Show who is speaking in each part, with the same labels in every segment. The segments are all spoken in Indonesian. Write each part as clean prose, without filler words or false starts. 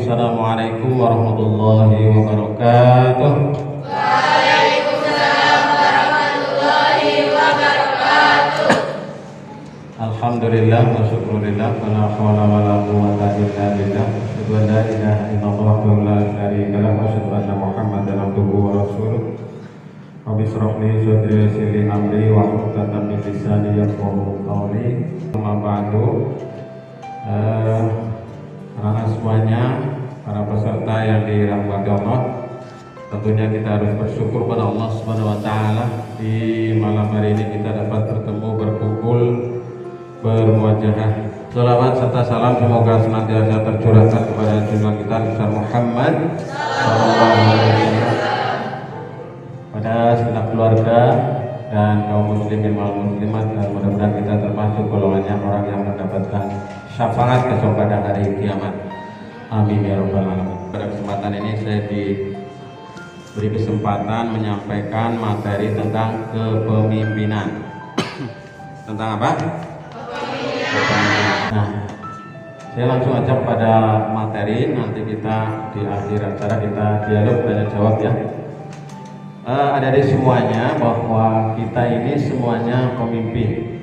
Speaker 1: Assalamualaikum warahmatullahi wabarakatuh.
Speaker 2: Waalaikumsalam warahmatullahi wabarakatuh.
Speaker 1: Alhamdulillah wa syukurillah wa la hawla wa la quwwata illa billah. Asyhadu an la ilaha illallah wa la syarika lahu wa asyhadu anna Muhammadan abduhu wa rasuluh. Rabbi shrah li sadri wa yassir li amri wa hlul 'uqdatam min lisani yafqahu qawli. Amma ba'du. Anak semuanya, para peserta yang dirahmati Allah, tentunya kita harus bersyukur pada Allah Subhanahu wa taala di malam hari ini kita dapat bertemu, berkumpul, bermuajahah. Shalawat serta salam semoga senantiasa tercurahkan kepada junjungan kita Nabi Muhammad sallallahu alaihi wasallam, pada segenap keluarga dan kaum muslimin wal muslimat, dan mudah-mudahan kita termasuk golongannya orang yang mendapatkan syafaat besok pada hari kiamat. Amin ya rabbal alamin. Pada kesempatan ini saya diberi kesempatan menyampaikan materi tentang kepemimpinan. Tentang apa? Kepemimpinan. Nah, saya langsung aja pada materi. Nanti kita di akhir acara kita dialog tanya jawab ya. Ada di semuanya bahwa kita ini semuanya pemimpin.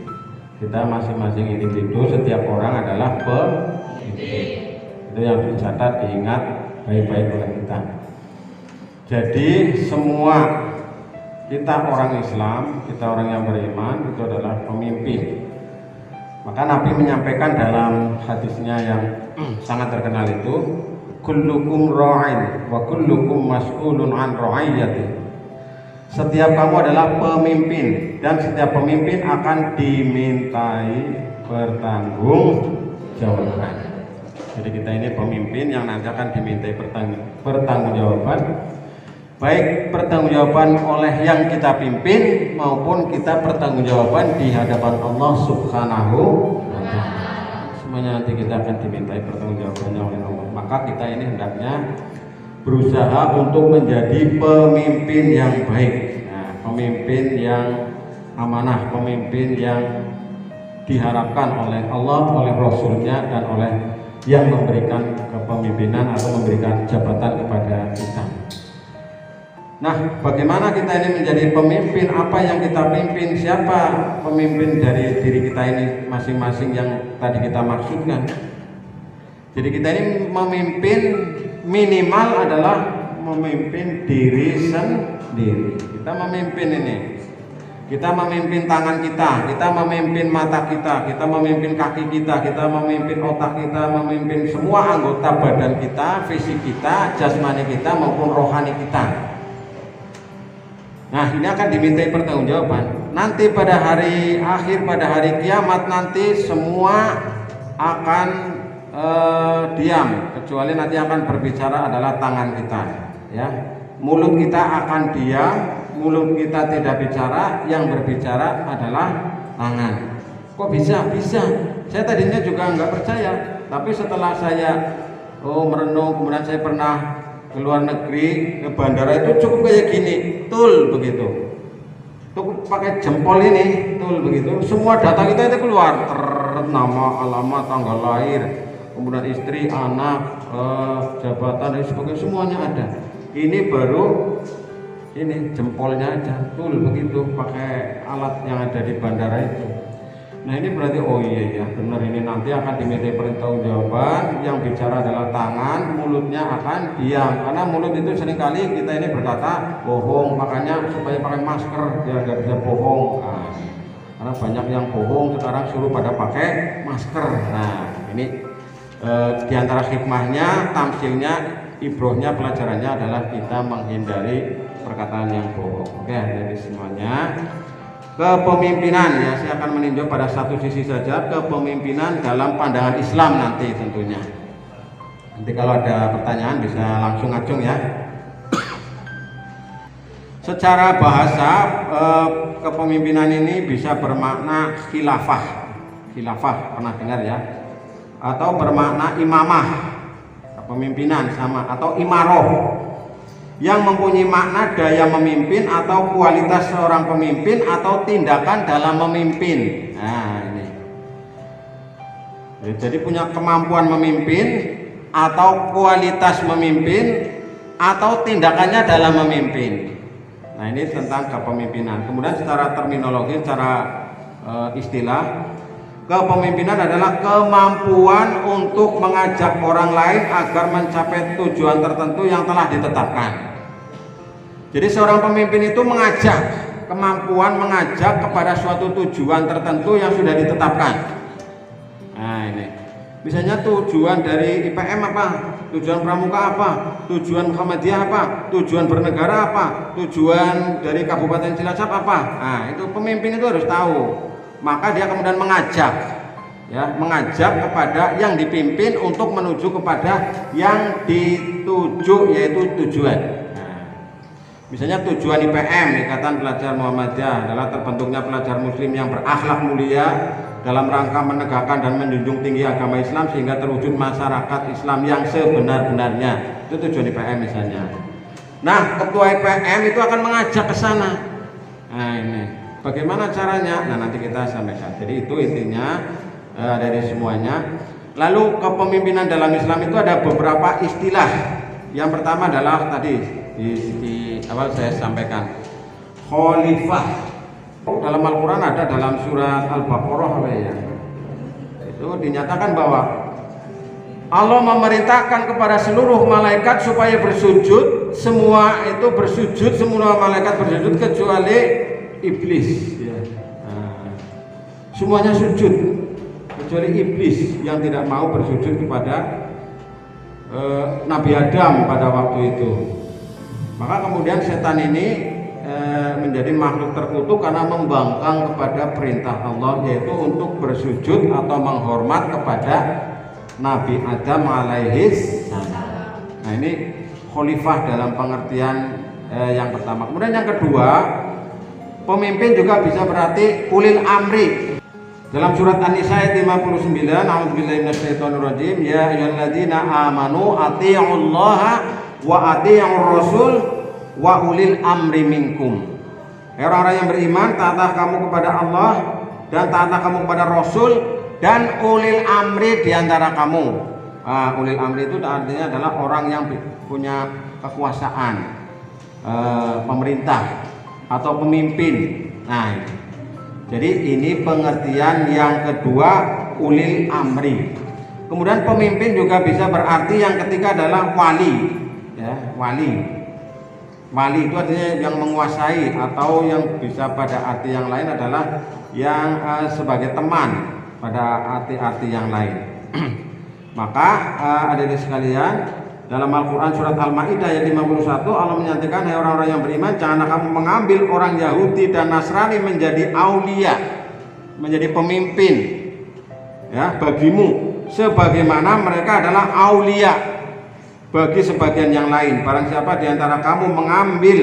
Speaker 1: Kita masing-masing individu, setiap orang adalah pemimpin. Itu yang dicatat, diingat baik-baik oleh kita. Jadi semua kita orang Islam, kita orang yang beriman itu adalah pemimpin. Maka Nabi menyampaikan dalam hadisnya yang sangat terkenal itu, kullukum ra'in wa kullukum mas'ulun an ra'iyati. Setiap kamu adalah pemimpin dan setiap pemimpin akan dimintai pertanggungjawaban. Jadi kita ini pemimpin yang nanti akan dimintai pertanggungjawaban, baik pertanggungjawaban oleh yang kita pimpin maupun kita pertanggungjawaban di hadapan Allah Subhanahu wa taala. Semuanya nanti kita akan dimintai pertanggungjawabannya oleh Allah. Maka kita ini hendaknya berusaha untuk menjadi pemimpin yang baik, pemimpin yang amanah, pemimpin yang diharapkan oleh Allah, oleh Rasulnya, dan oleh yang memberikan kepemimpinan atau memberikan jabatan kepada kita. Nah, bagaimana kita ini menjadi pemimpin? Apa yang kita pimpin? Siapa pemimpin dari diri kita ini masing-masing yang tadi kita maksudkan? Jadi kita ini memimpin, minimal adalah memimpin diri sendiri. Kita memimpin ini. Kita memimpin tangan kita memimpin mata kita memimpin kaki kita memimpin otak kita, memimpin semua anggota badan kita, fisik kita, jasmani kita maupun rohani kita. Nah, ini akan dimintai pertanggungjawaban. Nanti pada hari akhir, pada hari kiamat nanti semua akan diam, kecuali nanti akan berbicara adalah tangan kita, ya. Mulut kita akan diam, mulut kita tidak bicara, yang berbicara adalah tangan. Kok bisa? Bisa. Saya tadinya juga nggak percaya, tapi setelah saya merenung, kemudian saya pernah ke luar negeri, ke bandara itu cukup kayak gini, tul begitu. Cukup pakai jempol ini, tul begitu. Semua data kita itu keluar, nama, alamat, tanggal lahir, kemudian istri, anak, jabatan dan sebagainya, semuanya ada. Ini baru ini jempolnya aja, tul begitu, pakai alat yang ada di bandara itu. Nah, ini berarti oh iya ya benar, ini nanti akan dimintai pertanggungjawaban. Yang bicara adalah tangan, mulutnya akan diam, karena mulut itu seringkali kita ini berkata bohong, makanya supaya pakai masker biar nggak bisa bohong. Nah, karena banyak yang bohong sekarang suruh pada pakai masker. Nah, ini diantara hikmahnya, tamsilnya, ibrohnya, pelajarannya adalah kita menghindari perkataan yang bohong. Oke, jadi semuanya kepemimpinan ya, saya akan meninjau pada satu sisi saja, kepemimpinan dalam pandangan Islam nanti tentunya. Nanti kalau ada pertanyaan bisa langsung ngacung ya. Secara bahasa kepemimpinan ini bisa bermakna khilafah. Khilafah pernah dengar ya? Atau bermakna imamah, kepemimpinan sama, atau imaroh yang mempunyai makna daya memimpin atau kualitas seorang pemimpin atau tindakan dalam memimpin. Nah, ini. Jadi punya kemampuan memimpin atau kualitas memimpin atau tindakannya dalam memimpin. Nah, ini tentang kepemimpinan. Kemudian secara terminologi, secara istilah, kepemimpinan adalah kemampuan untuk mengajak orang lain agar mencapai tujuan tertentu yang telah ditetapkan. Jadi seorang pemimpin itu mengajak, kemampuan mengajak kepada suatu tujuan tertentu yang sudah ditetapkan. Nah, ini misalnya tujuan dari IPM apa, tujuan pramuka apa, tujuan Muhammadiyah apa, tujuan bernegara apa, tujuan dari Kabupaten Cilacap apa. Nah, itu pemimpin itu harus tahu. Maka dia kemudian mengajak, ya, mengajak kepada yang dipimpin untuk menuju kepada yang dituju, yaitu tujuan. Misalnya tujuan IPM, Ikatan Pelajar Muhammadiyah, adalah terbentuknya pelajar muslim yang berakhlak mulia dalam rangka menegakkan dan menjunjung tinggi agama Islam sehingga terwujud masyarakat Islam yang sebenar-benarnya. Itu tujuan IPM misalnya. Nah, ketua IPM itu akan mengajak ke sana. Nah, ini bagaimana caranya? Nah, nanti kita sampaikan. Jadi itu intinya dari semuanya. Lalu kepemimpinan dalam Islam itu ada beberapa istilah. Yang pertama adalah tadi di awal saya sampaikan, khalifah. Dalam Al-Quran ada dalam surat Al-Baqarah ya. Itu dinyatakan bahwa Allah memerintahkan kepada seluruh malaikat supaya bersujud. Semua itu bersujud, semua malaikat bersujud kecuali iblis ya. Nah, semuanya sujud kecuali iblis yang tidak mau bersujud kepada Nabi Adam pada waktu itu. Maka kemudian setan ini menjadi makhluk terkutuk karena membangkang kepada perintah Allah, yaitu untuk bersujud atau menghormat kepada Nabi Adam alaihis. Nah, ini khalifah dalam pengertian yang pertama. Kemudian yang kedua, pemimpin juga bisa berarti ulil amri. Dalam surat An-Nisa ayat 59, a'udzubillahi minasyaitonirrajim, ya ayyuhalladzina amanu athi'ullaha wa athi'ur rasul wa ulil amri minkum. Orang-orang yang beriman, taatlah kamu kepada Allah dan taatlah kamu kepada Rasul dan ulil amri di antara kamu. Ulil amri itu artinya adalah orang yang punya kekuasaan, pemerintah atau pemimpin. Nah, jadi ini pengertian yang kedua, ulil amri. Kemudian pemimpin juga bisa berarti yang ketiga adalah wali, ya, wali. Wali itu artinya yang menguasai, atau yang bisa pada arti yang lain adalah yang sebagai teman pada arti-arti yang lain. Maka adik-adik sekalian, dalam Al-Quran surat Al-Ma'idah ayat 51 Allah menyatakan, hai orang-orang yang beriman, janganlah kamu mengambil orang Yahudi dan Nasrani menjadi aulia, menjadi pemimpin ya bagimu, sebagaimana mereka adalah aulia bagi sebagian yang lain. Barang siapa di antara kamu mengambil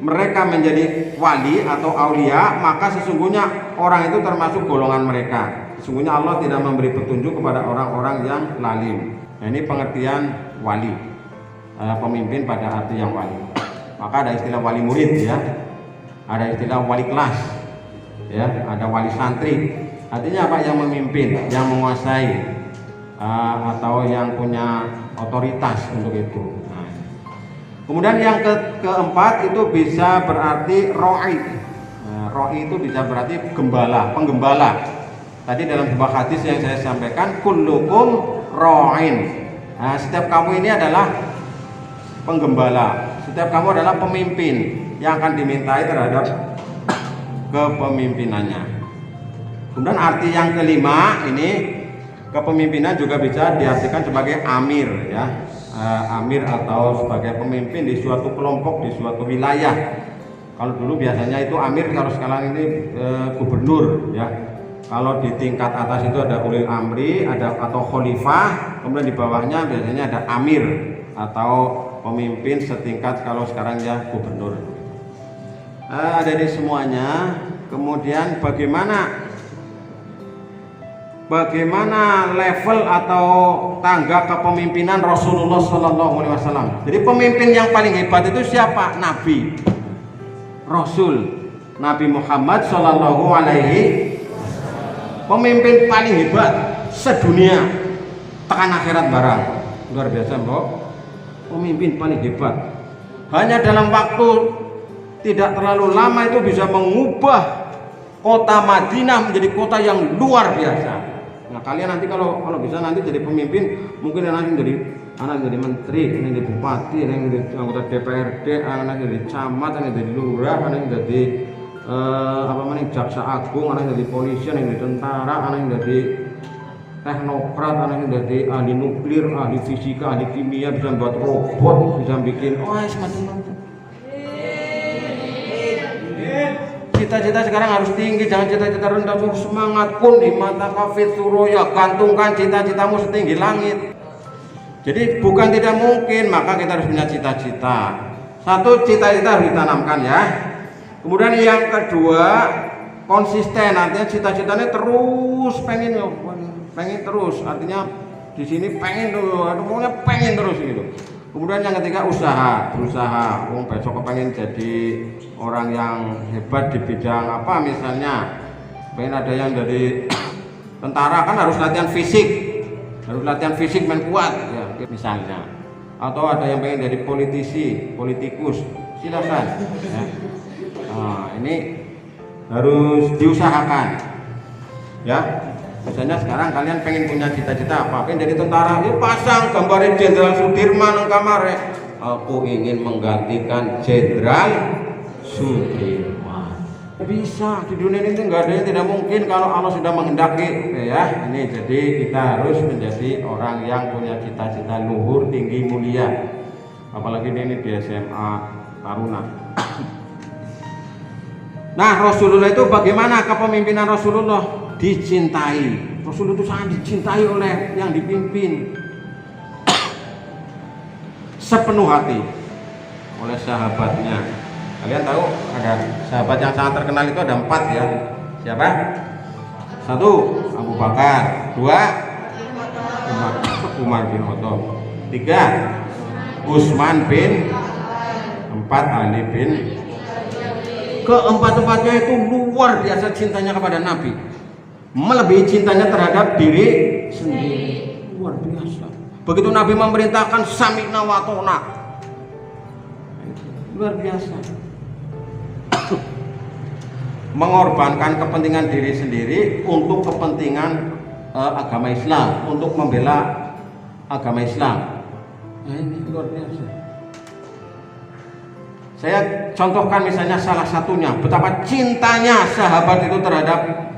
Speaker 1: mereka menjadi wali atau aulia, maka sesungguhnya orang itu termasuk golongan mereka. Sesungguhnya Allah tidak memberi petunjuk kepada orang-orang yang lalim. Nah, ini pengertian wali, pemimpin pada arti yang wali. Maka ada istilah wali murid ya, ada istilah wali kelas ya, ada wali santri. Artinya apa? Yang memimpin, yang menguasai, atau yang punya otoritas untuk itu. Nah, kemudian yang keempat itu bisa berarti ro'i. Ro'i itu bisa berarti gembala, penggembala. Tadi dalam sebuah hadis yang saya sampaikan, kullukum ro'in. Nah, setiap kamu ini adalah penggembala, setiap kamu adalah pemimpin yang akan dimintai terhadap kepemimpinannya. Kemudian arti yang kelima ini, kepemimpinan juga bisa diartikan sebagai amir ya, amir atau sebagai pemimpin di suatu kelompok, di suatu wilayah. Kalau dulu biasanya itu amir, kalau sekarang ini gubernur ya. Kalau di tingkat atas itu ada ulil amri, ada atau khalifah, kemudian di bawahnya biasanya ada amir atau pemimpin setingkat, kalau sekarang ya gubernur. Ada di semuanya. Kemudian bagaimana level atau tangga kepemimpinan Rasulullah SAW. Jadi pemimpin yang paling hebat itu siapa? Nabi, Rasul, Nabi Muhammad SAW. Pemimpin paling hebat sedunia tekan akhirat barang. Luar biasa, Mbok. Pemimpin paling hebat. Hanya dalam waktu tidak terlalu lama itu bisa mengubah kota Madinah menjadi kota yang luar biasa. Nah, kalian nanti kalau bisa nanti jadi pemimpin, mungkin nanti jadi menteri, ini jadi bupati, ini jadi anggota DPRD, anak jadi camat, anak jadi lurah, anak jadi jaksa agung, anak jadi polisi, anak jadi tentara, anak jadi teknokrat, anak jadi ahli nuklir, ahli fisika, ahli kimia, bisa buat robot, bisa bikin semacam-macam. Cita-cita sekarang harus tinggi, jangan cita-cita rendah. Semangat pun di mata kafir suroya, gantungkan cita-citamu setinggi langit. Jadi bukan tidak mungkin, maka kita harus punya cita-cita. Satu, cita-cita harus ditanamkan ya. Kemudian yang kedua, konsisten. Artinya cita-citanya terus pengen terus. Artinya di sini pengen dulu, pokoknya pengen terus gitu. Kemudian yang ketiga, berusaha. Besok pengen jadi orang yang hebat di bidang apa misalnya. Pengen ada yang jadi tentara kan harus latihan fisik. Main kuat ya, misalnya. Atau ada yang pengen jadi politikus, silakan ya. Nah, ini harus diusahakan ya. Misalnya sekarang kalian pengen punya cita-cita apa? Pengen jadi tentara, ya pasang gambar Jenderal Sudirman nang kamar. Aku ingin menggantikan Jenderal Sudirman. Bisa, di dunia ini nggak ada yang tidak mungkin kalau Allah sudah menghendaki ya. Ini jadi kita harus menjadi orang yang punya cita-cita luhur, tinggi, mulia. Apalagi ini di SMA Taruna. Nah, Rasulullah itu bagaimana kepemimpinan Rasulullah? Dicintai. Rasul itu sangat dicintai oleh yang dipimpin sepenuh hati oleh sahabatnya. Kalian tahu ada sahabat yang sangat terkenal itu ada 4 ya. Siapa? 1 Abu Bakar, 2 Umar bin Khattab, 3 Utsman bin, 4 Ali bin. Keempat-empatnya itu luar biasa cintanya kepada Nabi. Melebihi cintanya terhadap diri sendiri. Luar biasa. Begitu Nabi memerintahkan sami'na wa ta'na. Luar biasa. Mengorbankan kepentingan diri sendiri untuk kepentingan agama Islam, untuk membela agama Islam. Nah, ini luar biasa. Saya contohkan misalnya salah satunya betapa cintanya sahabat itu terhadap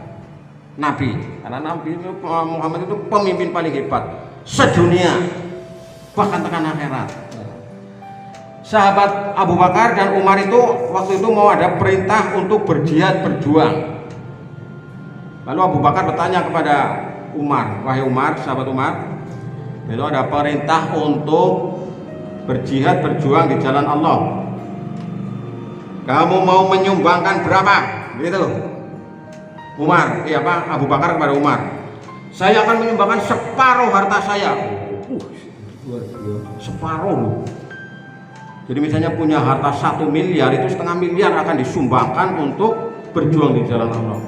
Speaker 1: Nabi, karena Nabi Muhammad itu pemimpin paling hebat sedunia, bahkan tekan akhirat. Sahabat Abu Bakar dan Umar itu waktu itu mau ada perintah untuk berjihad berjuang. Lalu Abu Bakar bertanya kepada Umar, wahai Umar, sahabat Umar, itu ada perintah untuk berjihad berjuang di jalan Allah. Kamu mau menyumbangkan berapa? Gitu. Umar, Abu Bakar kepada Umar, saya akan menyumbangkan separuh harta saya. Separuh loh. Jadi misalnya punya harta 1 miliar, itu 1,5 miliar akan disumbangkan untuk berjuang di jalan Allah.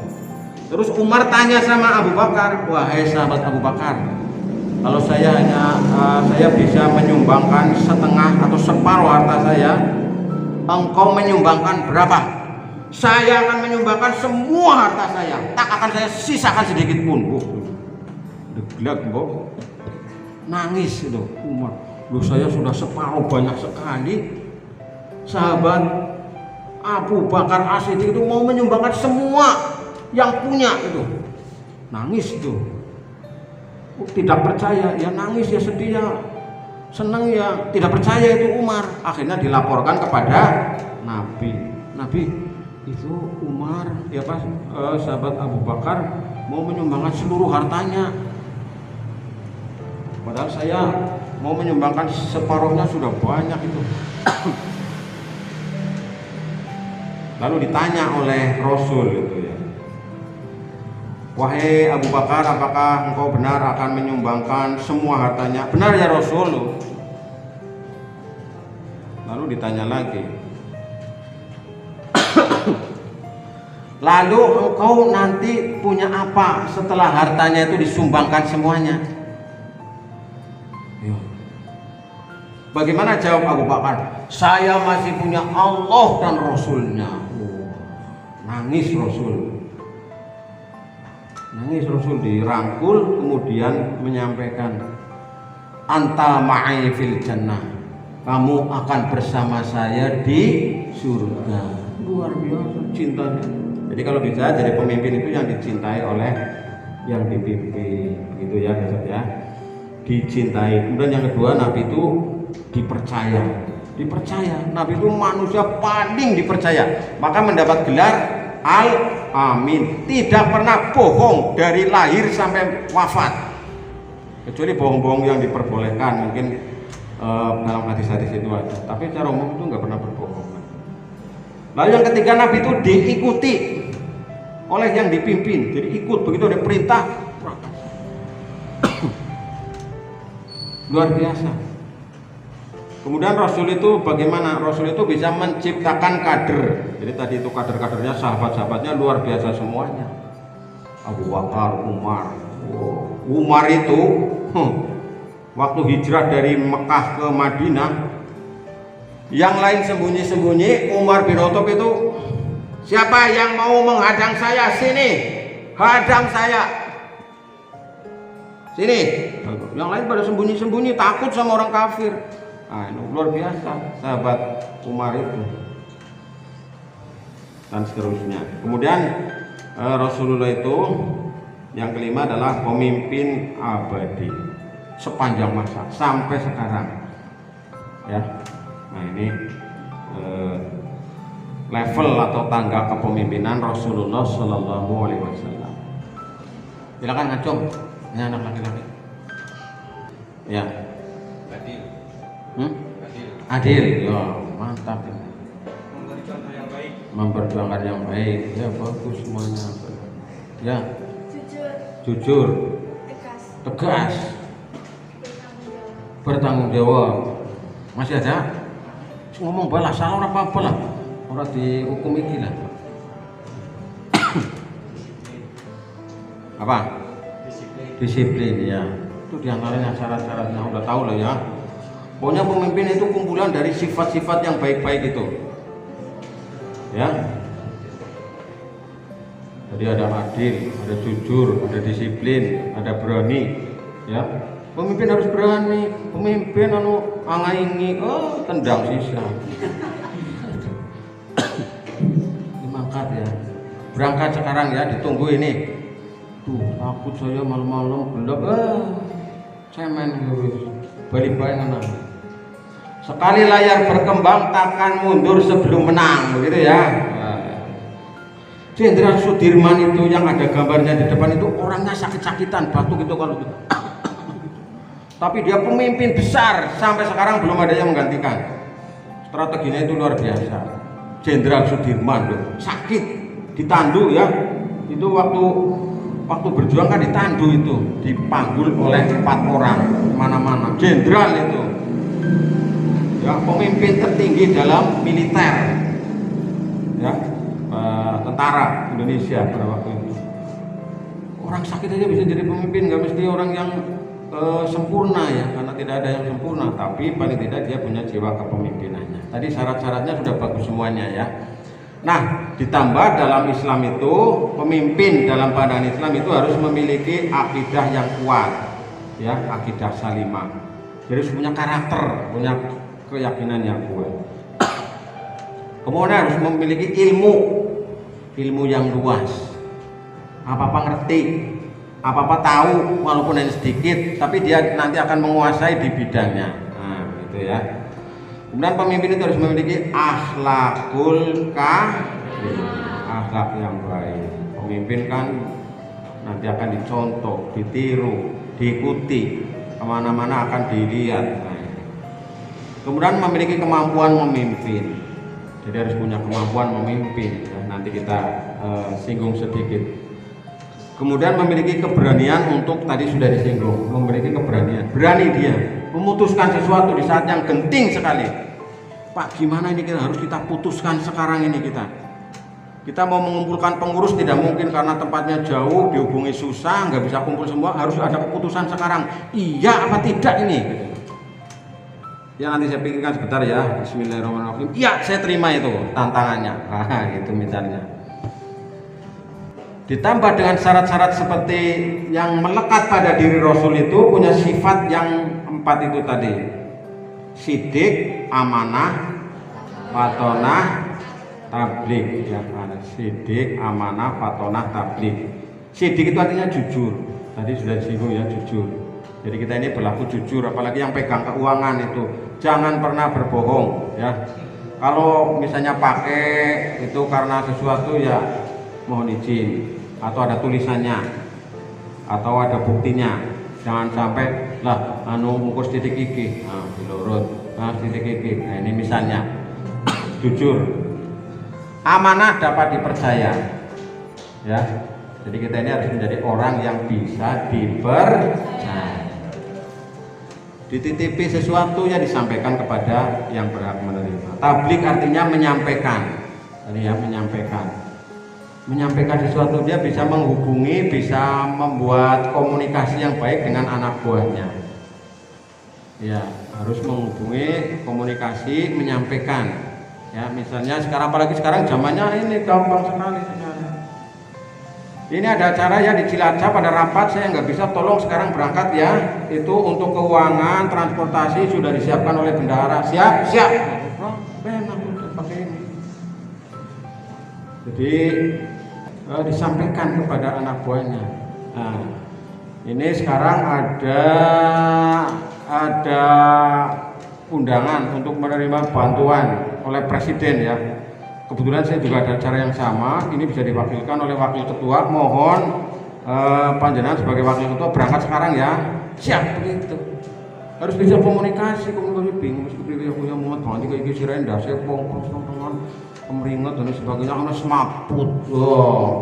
Speaker 1: Terus Umar tanya sama Abu Bakar, wahai sahabat Abu Bakar, kalau saya bisa menyumbangkan setengah atau separuh harta saya, engkau menyumbangkan berapa? Saya akan menyumbangkan semua harta saya, tak akan saya sisakan sedikit pun. Deglak, nangis itu Umar. Loh, saya sudah separuh, banyak sekali. Sahabat Abu Bakar As-Siddiq itu mau menyumbangkan semua yang punya itu. Nangis itu. Tidak percaya, ya nangis, ya sedih, ya senang, ya tidak percaya itu Umar. Akhirnya dilaporkan kepada Nabi. Nabi, itu Umar sahabat Abu Bakar mau menyumbangkan seluruh hartanya, padahal saya mau menyumbangkan separuhnya, sudah banyak itu. Lalu ditanya oleh Rasul itu ya, wahai Abu Bakar, apakah engkau benar akan menyumbangkan semua hartanya? Benar ya Rasul. Lalu ditanya lagi, lalu engkau nanti punya apa setelah hartanya itu disumbangkan semuanya? Bagaimana jawab Abu Bakar? Saya masih punya Allah dan Rasulnya. Nangis Rasul. Nangis Rasul, dirangkul, kemudian menyampaikan, anta ma'i fil jannah, kamu akan bersama saya di surga. Luar biasa cintanya. Jadi kalau bisa jadi pemimpin itu yang dicintai oleh yang dipimpin, gitu ya besok ya, dicintai. Kemudian yang kedua, Nabi itu dipercaya. Nabi itu manusia paling dipercaya, maka mendapat gelar Al-Amin. Tidak pernah bohong dari lahir sampai wafat, kecuali bohong-bohong yang diperbolehkan mungkin dalam hadis-hadis itu ada, tapi secara umum itu nggak pernah berbohong. Lalu yang ketiga, Nabi itu diikuti oleh yang dipimpin, jadi ikut, begitu ada perintah luar biasa. Kemudian Rasul itu bagaimana? Rasul itu bisa menciptakan kader. Jadi tadi itu kader-kadernya, sahabat-sahabatnya luar biasa semuanya. Abu Bakar, Umar itu waktu hijrah dari Mekah ke Madinah, yang lain sembunyi-sembunyi, Umar bin Khattab itu, siapa yang mau menghadang saya, sini, hadang saya, sini. Yang lain pada sembunyi-sembunyi, takut sama orang kafir. Nah, ini luar biasa sahabat Umar itu, dan seterusnya. Kemudian Rasulullah itu yang kelima adalah pemimpin abadi sepanjang masa sampai sekarang ya. Nah, ini level atau tangga kepemimpinan Rasulullah Shallallahu Alaihi Wasallam. Silakan ngacung, ini anak laki-laki ya. Adil, ya mantap ya. Memperjuangkan yang baik, ya bagus semuanya. Ya, jujur, tegas, bertanggung jawab. Masih ada? Ngomong balas, salah orang apa lah, orang dihukum iki lah. Apa? Disiplin ya. Itu diantaranya syarat-syaratnya, udah tahu lah ya. Pokoknya pemimpin itu kumpulan dari sifat-sifat yang baik-baik itu ya. Jadi ada adil, ada jujur, ada disiplin, ada berani ya. Pemimpin harus berani. Pemimpin angaingi, tendang sisa. Dimangkat ya. Berangkat sekarang ya, ditunggu ini. Tuh, takut saya malam-malam gelap, cemen gitu. Balik-balik anak. Sekali layar berkembang takkan mundur sebelum menang, begitu ya. Jenderal Sudirman itu yang ada gambarnya di depan itu orangnya sakit-sakitan, batuk gitu kalau gitu. Tapi dia pemimpin besar, sampai sekarang belum ada yang menggantikan. Strateginya itu luar biasa. Jenderal Sudirman loh, sakit, ditandu ya. Itu waktu berjuang kan ditandu itu, dipanggul oleh 4 orang mana-mana. Jenderal itu ya, pemimpin tertinggi dalam militer ya, tentara Indonesia pada waktu itu. Orang sakit aja bisa jadi pemimpin, nggak mesti orang yang sempurna ya, karena tidak ada yang sempurna, tapi paling tidak dia punya jiwa kepemimpinannya. Tadi syarat-syaratnya sudah bagus semuanya ya. Nah, ditambah dalam Islam itu, pemimpin dalam pandangan Islam itu harus memiliki akidah yang kuat ya, akidah salimah. Jadi harus punya karakter, punya keyakinan yang kuat. Kemudian harus memiliki ilmu yang luas. Apa-apa ngerti, apa-apa tahu, walaupun hanya sedikit, tapi dia nanti akan menguasai di bidangnya. Nah, gitu ya. Kemudian pemimpin itu harus memiliki akhlakul karim, akhlak yang baik. Pemimpin kan nanti akan dicontoh, ditiru, diikuti, kemana-mana akan dilihat. Nah, kemudian memiliki kemampuan memimpin. Jadi harus punya kemampuan memimpin. Nah, nanti kita singgung sedikit. Kemudian memiliki keberanian untuk, tadi sudah disinggung, memiliki keberanian, berani dia memutuskan sesuatu di saat yang genting sekali. Pak, gimana ini harus kita putuskan sekarang ini kita mau mengumpulkan pengurus tidak mungkin karena tempatnya jauh, dihubungi susah, nggak bisa kumpul semua, harus ada keputusan sekarang. Iya apa tidak ini? Ya nanti saya pikirkan sebentar ya. Bismillahirrahmanirrahim. Ya, saya terima itu tantangannya. Itu misalnya. Ditambah dengan syarat-syarat seperti yang melekat pada diri Rasul itu punya sifat yang 4 itu tadi. Sidik, amanah, fatonah, tabligh. Ya, sidik, amanah, fatonah, tabligh. Sidik itu artinya jujur. Tadi sudah disinggung ya, jujur. Jadi kita ini berlaku jujur, apalagi yang pegang keuangan itu jangan pernah berbohong ya. Kalau misalnya pakai itu karena sesuatu ya mohon izin, atau ada tulisannya atau ada buktinya. Jangan sampai lah ngukur titik iki, dilurut, titik iki. Nah ini misalnya jujur. Amanah dapat dipercaya ya. Jadi kita ini harus menjadi orang yang bisa dipercaya. Dititipi sesuatu ya disampaikan kepada yang berhak menerima. Tabligh artinya menyampaikan. Tadi ya menyampaikan sesuatu, dia bisa menghubungi, bisa membuat komunikasi yang baik dengan anak buahnya. Ya, harus menghubungi, komunikasi, menyampaikan. Ya, misalnya sekarang, apalagi sekarang zamannya ini gampang sekali. Ini ada acara ya di Cilacap, pada rapat, saya nggak bisa, tolong sekarang berangkat ya. Itu untuk keuangan, transportasi sudah disiapkan oleh bendahara. Siap. Enak pakai ini. Jadi disampaikan kepada anak buahnya. Nah, ini sekarang ada undangan untuk menerima bantuan oleh presiden ya. Kebetulan saya juga ada acara yang sama. Ini bisa diwakilkan oleh wakil ketua. Mohon panjenengan sebagai wakil ketua berangkat sekarang ya. Siap begitu. Harus bisa komunikasi bingung meskipun punya muat banget kayak gitu rendah saya pemeringat dan sebagainya karena semaput.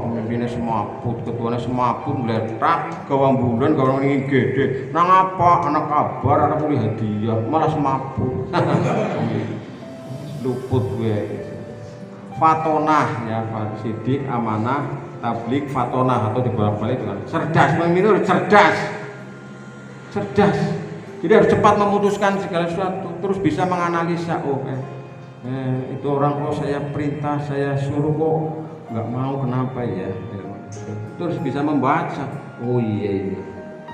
Speaker 1: Pemimpinnya semaput, ketuanya semaput, meletak gawang bulan, gawang ingin gede. Nang apa? Anak kabar, anak boleh hadiah, malah semaput. Luput gue. Fatonah ya, sidik, amanah, tabligh, fatonah atau dibolak-balik dengan cerdas. Pemimpin itu cerdas. Jadi harus cepat memutuskan segala sesuatu, terus bisa menganalisa. Itu orang kok saya perintah, saya suruh kok nggak mau, kenapa ya? Terus bisa membaca. Oh iya,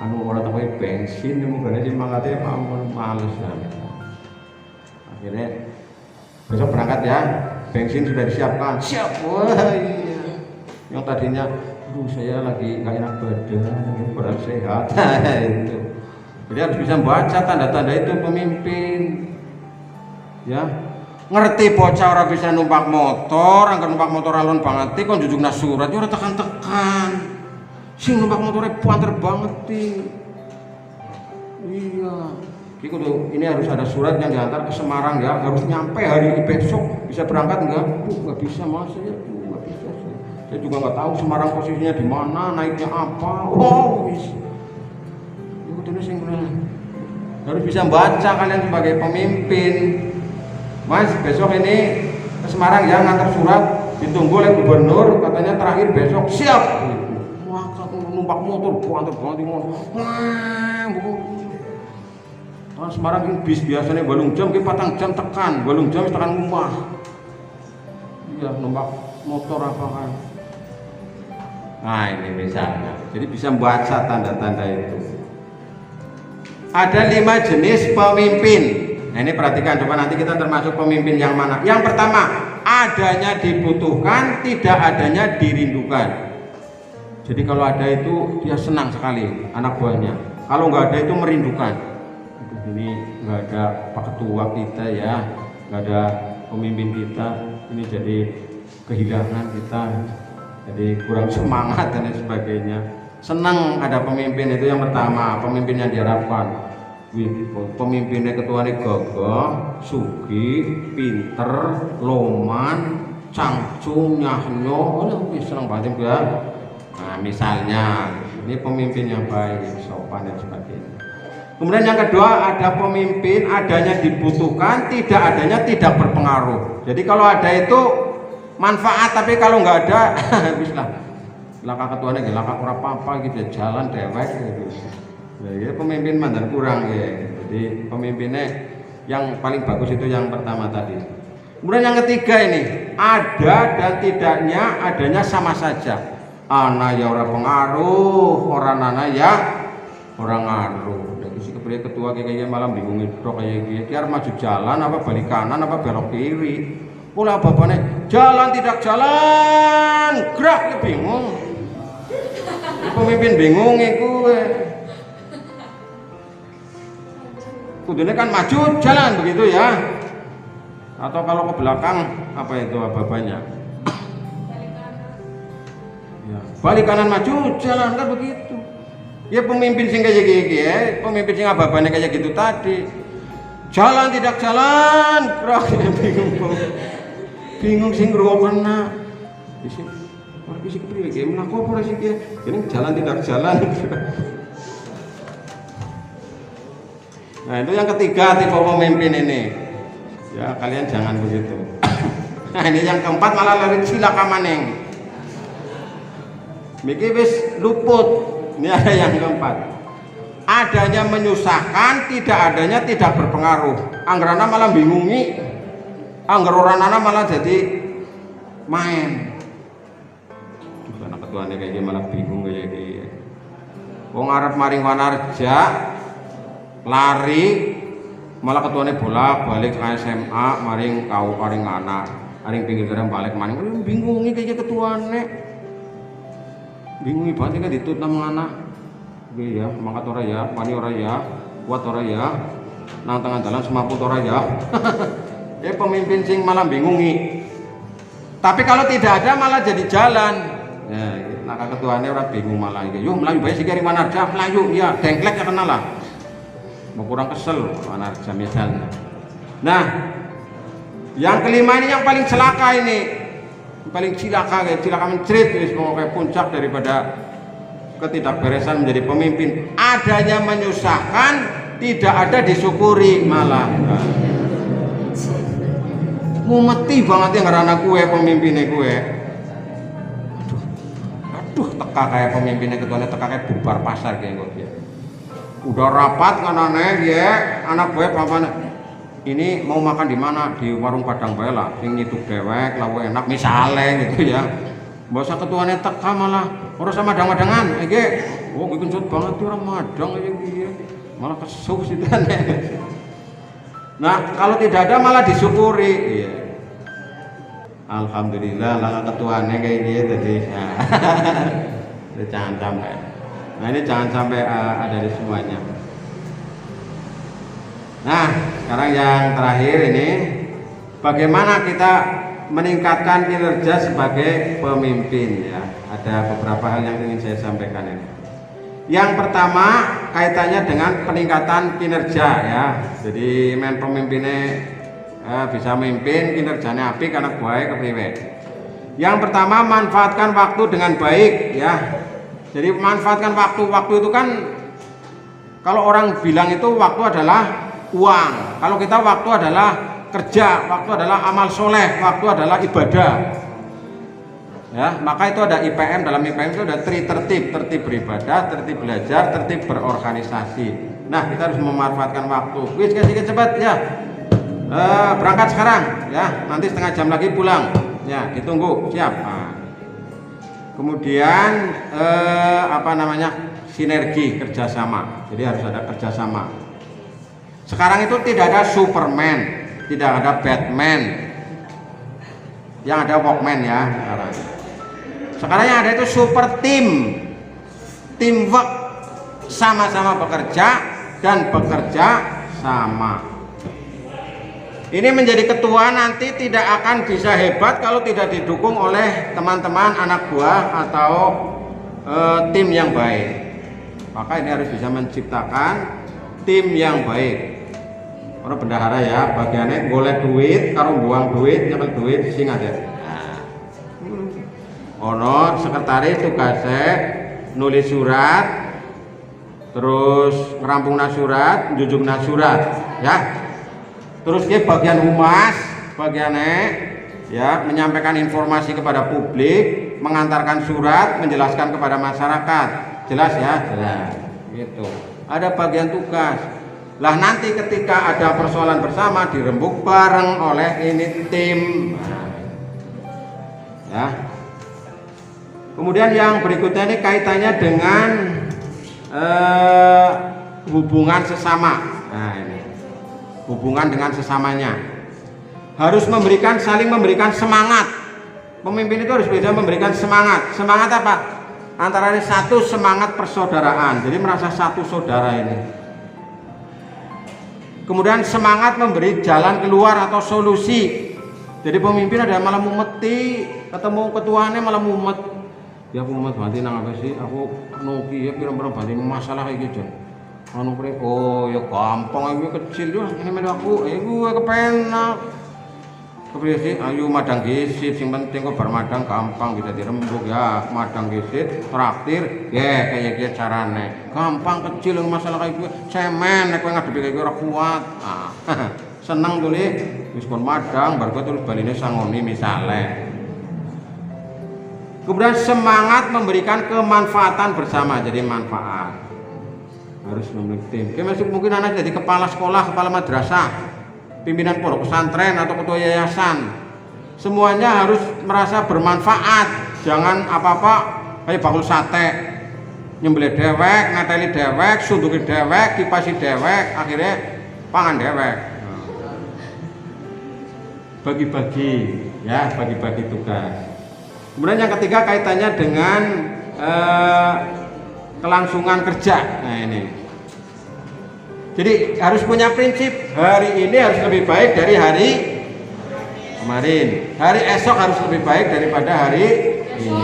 Speaker 1: orang tahu bensin, mungkin aja mangatnya males ya. Akhirnya besok berangkat ya, bensin sudah disiapkan. Siap, wah iya. Yang tadinya, saya lagi nggak enak badan, kurang sehat. Itu. Jadi harus bisa membaca tanda-tanda itu pemimpin. Ya. Ngerti bocah orang bisa numpak motor, angker numpak motor alon banget, kon jujukna surat, ya ora tekan-tekan. Sing numpak motornya banter banget Iya. Ini harus ada surat yang diantar ke Semarang ya, harus nyampe hari besok. Bisa berangkat enggak? Nggak bisa mas, nggak bisa. Saya juga nggak tahu Semarang posisinya di mana, naiknya apa. Harus bisa baca kalian sebagai pemimpin. Mas, besok ini ke Semarang ya, ngantar surat, ditunggu oleh gubernur, katanya terakhir besok. Siap. Wah, numpak motor, banter banget Semarang ini bis biasanya balung jam, kita patang jam tekan, balung jam tekan rumah. Iya, numpak motor apa kan? Nah ini misalnya, jadi bisa membaca tanda-tanda itu. Ada 5 jenis pemimpin. Nah ini perhatikan, coba nanti kita termasuk pemimpin yang mana. Yang pertama, adanya dibutuhkan, tidak adanya dirindukan. Jadi kalau ada itu dia senang sekali anak buahnya. Kalau nggak ada itu merindukan. Ini nggak ada Pak Ketua kita ya, nggak ada pemimpin kita. Ini jadi kehilangan kita. Jadi kurang semangat dan lain sebagainya. Senang ada pemimpin itu yang pertama, pemimpin yang diharapkan. Pemimpinnya ketuanya gagah, sugih, pinter, loman, cangcung, nyahnyo, senang banget ya. Nah misalnya ini pemimpin yang baik, sopan dan sebagainya. Kemudian yang kedua, ada pemimpin adanya dibutuhkan, tidak adanya tidak berpengaruh. Jadi kalau ada itu manfaat, tapi kalau nggak ada, habislah. Laka ketuanya nggak laka kurang apa gitu, jalan dewek gitu. Ya, pemimpin mandan kurang ya. Jadi pemimpinnya Yang paling bagus itu yang pertama tadi. Kemudian yang ketiga ini, ada dan tidaknya adanya sama saja. Ana ya ora pengaruh, orang ana ya orang ngaruh. Jadi si ketua kayak malam bingung itu kayak gini. Dia maju jalan apa balik kanan apa belok kiri. Pula bapaknya jalan tidak jalan, gerak ya bingung. Pemimpin bingung itu. Kudunya kan maju jalan begitu ya. Atau kalau ke belakang apa itu bapaknya? Ya, balik kanan maju jalan kan begitu. Ya pemimpin sing kayak gini ya, pemimpin sing ababane kayak gitu tadi. Jalan tidak jalan, gerak ya bingung. Bingung sing ngrungokna. Isi ora isi kepriye iki mlaku apa sih iki? Ini jalan tidak jalan. Nah, itu yang ketiga tipe pemimpin ini. Ya, kalian jangan begitu. Nah, ini yang keempat malah lari cilaka maning. Miki wis luput. Ini ada yang keempat. Adanya menyusahkan, tidak adanya tidak berpengaruh. Anggerana malah bingungi. Anggeroranana malah jadi main. Anak ketuanya kayak gini malah bingung kayak gini. Wong arep maring Wanarja lari malah ketuanya bolak-balik ke SMA maring kau paring anak. Aring pinggir jalan balik maning bingungi kayak ketuane. Bingung banget kan ditut nama anak. Oke ya, mangkat ora ya, wani ora ya, kuat ora ya, nang tengah jalan semaput ora ya. Pemimpin sing malah bingungi. Tapi kalau tidak ada malah jadi jalan. Ya, nah ketuanya orang bingung malah. Yuk melayu baik sih kiri Wanarja, melayu ya, dengklek ya kenal lah. Mau kurang kesel Wanarja misalnya. Nah, yang kelima ini yang paling celaka ini. Paling cilaka mencerit wis kayak puncak daripada ketidakberesan menjadi pemimpin. Adanya menyusahkan, tidak ada disyukuri malah. Mumeti banget yang ngerana kue pemimpinnya kue. Aduh teka kayak pemimpinnya ketuanya teka kayak bubar pasar kayak gue. Udah rapat nganane ya anak gue paman. Ini mau makan di mana? Di warung Padang bae lah, sing nyiduk dewek, lawe enak misalnya gitu ya. Mbasa ketuanya teka malah ora sama madang-madangan, iki. Oh, iki kencot banget tuh orang madang iki. Malah kesuk situ. Nah, kalau tidak ada malah disyukuri. Iya. Alhamdulillah lah ketuanya kayak gitu tadi. Nah, jangan sampai. Nah, ini jangan sampai ada di semuanya. Nah, sekarang yang terakhir ini bagaimana kita meningkatkan kinerja sebagai pemimpin ya. Ada beberapa hal yang ingin saya sampaikan ini. Yang pertama kaitannya dengan peningkatan kinerja ya. Jadi pemimpinnya bisa memimpin kinerjanya apik karena baik kepriwe. Yang pertama manfaatkan waktu dengan baik ya. Jadi manfaatkan waktu. Waktu itu kan kalau orang bilang itu waktu adalah uang. Kalau kita waktu adalah kerja, waktu adalah amal soleh, waktu adalah ibadah. Ya, maka itu ada IPM. Dalam IPM itu ada tertib beribadah, tertib belajar, tertib berorganisasi. Nah, kita harus memanfaatkan waktu. Wis sedikit cepat ya. Berangkat sekarang ya. Nanti setengah jam lagi pulang. Ya, ditunggu. Siap. Nah. Kemudian sinergi kerjasama. Jadi harus ada kerjasama. Sekarang itu tidak ada Superman, tidak ada Batman, yang ada Walkman ya sekarang. Sekarang yang ada itu super teamwork, sama-sama bekerja dan bekerja sama. Ini menjadi ketua nanti tidak akan bisa hebat kalau tidak didukung oleh teman-teman anak buah atau tim yang baik. Maka ini harus bisa menciptakan tim yang baik. Orang bendahara ya, bagiannya golek duit, karo buang duit, nyekel duit, sing ada. Ono sekretaris tugasnya nulis surat, terus ngerampungna surat, njujungna surat, ya. Terus dia bagian humas, bagiannya ya menyampaikan informasi kepada publik, mengantarkan surat, menjelaskan kepada masyarakat. Jelas ya, jelas. Gitu. Ada bagian tugas. Lah nanti ketika ada persoalan bersama dirembuk bareng oleh ini tim. Ya. Kemudian yang berikutnya ini kaitannya dengan hubungan sesama. Nah ini hubungan dengan sesamanya harus saling memberikan semangat. Pemimpin itu harus bisa memberikan semangat. Semangat apa? Antara ini satu, semangat persaudaraan. Jadi merasa satu saudara ini. Kemudian semangat memberi jalan keluar atau solusi. Jadi pemimpin ada malah mumeti, ketemu ketuanya malah mumet. Ya aku mumet banget nang apa sih? Aku nuki ya pirang-pirang banget masalah kayak gitu. Anu pre, oh ya gampang aku kecil doang. Ini melu aku, gue kepenak. Kepriye ayo madang gesit, sing penting kok bar madang gampang bisa dirembuk ya. Madang gesit, traktir, ya kayak gitu carane. Gampang kecil masalah kayak gue, cemen nek kowe ngadepi kayak gue ora kuat. Ah, seneng tuh wis kon madang bar kowe terus baline sangoni misale. Kemudian semangat memberikan kemanfaatan bersama, jadi manfaat. Harus memiliki tim. Kayak masih mungkin anak jadi kepala sekolah, kepala madrasah, pimpinan pondok pesantren atau ketua yayasan, semuanya harus merasa bermanfaat. Jangan apa-apa kayak bakul sate, nyembelih dewek, ngateli dewek, sunduki dewek, kipasi dewek, akhirnya pangan dewek. Bagi-bagi, ya bagi-bagi tugas. Kemudian yang ketiga kaitannya dengan kelangsungan kerja. Nah ini. Jadi harus punya prinsip, hari ini harus lebih baik dari hari kemarin. Hari esok harus lebih baik daripada hari ini.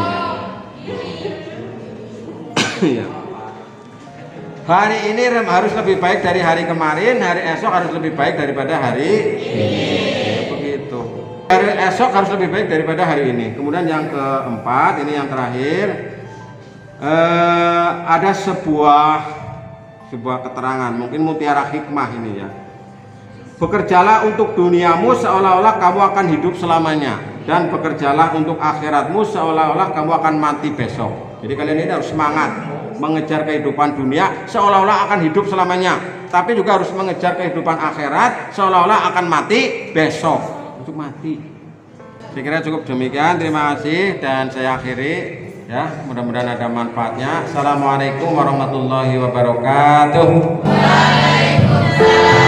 Speaker 1: Hari ini harus lebih baik dari hari kemarin, hari esok harus lebih baik daripada hari ini. Begitu. Hari esok harus lebih baik daripada hari ini. Kemudian yang keempat, ini yang terakhir, ada sebuah keterangan, mungkin mutiara hikmah ini ya. Bekerjalah untuk duniamu seolah-olah kamu akan hidup selamanya, dan bekerjalah untuk akhiratmu seolah-olah kamu akan mati besok. Jadi kalian ini harus semangat mengejar kehidupan dunia seolah-olah akan hidup selamanya, tapi juga harus mengejar kehidupan akhirat seolah-olah akan mati besok. Untuk mati. Saya kira cukup demikian. Terima kasih dan saya akhiri. Ya, mudah-mudahan ada manfaatnya. Assalamualaikum warahmatullahi wabarakatuh.
Speaker 2: Waalaikumsalam.